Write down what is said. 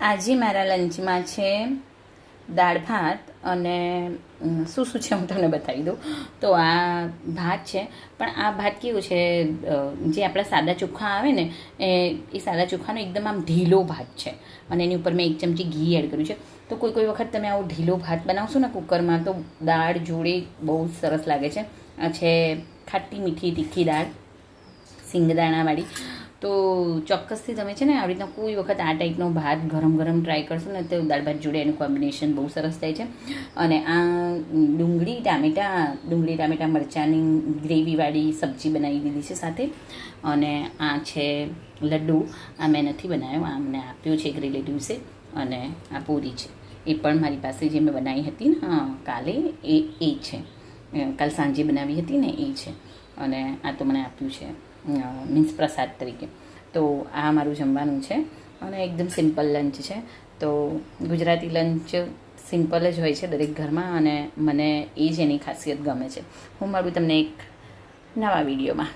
આજે મારા લંચમાં છે દાળ ભાત અને શું શું છે હું તમને બતાવી દઉં. તો આ ભાત છે, પણ આ ભાત કેવું છે, જે આપણા સાદા ચોખ્ખા આવે ને એ સાદા ચોખ્ખાનો એકદમ આમ ઢીલો ભાત છે. અને એની ઉપર મેં 1 ચમચી ઘી એડ કર્યું છે. તો કોઈ વખત તમે આવો ઢીલો ભાત બનાવશો ને કુકરમાં, તો દાળ જોડે બહુ સરસ લાગે છે. આ છે ખાટી મીઠી તીખી દાળ, સિંગદાણાવાળી. તો ચોક્કસથી તમે છે ને આવી રીતના કોઈ વખત આ ટાઈપનો ભાત ગરમ ગરમ ટ્રાય કરશો ને તો દાળ ભાત જોડે એનું કોમ્બિનેશન બહુ સરસ થાય છે. અને આ ડુંગળી ટામેટાં મરચાંની ગ્રેવીવાળી સબ્જી બનાવી દીધી છે સાથે. અને આ છે લડ્ડુ, આ મેં નથી બનાવ્યો, આ મને આપ્યો છે એક રિલેટિવ્સે. અને આ પૂરી છે, એ પણ મારી પાસે જે મેં બનાવી હતી ને કાલે એ છે, કાલ સાંજે બનાવી હતી ને એ છે. અને આ તો મને આપ્યું છે મીન્સ પ્રસાદ તરીકે. તો આ મારું જમવાનું છે અને એકદમ સિમ્પલ લંચ છે. તો ગુજરાતી લંચ સિમ્પલ જ હોય છે દરેક ઘરમાં, અને મને એ જ એની ખાસિયત ગમે છે. હું મળું તમને એક નવા વિડીયોમાં.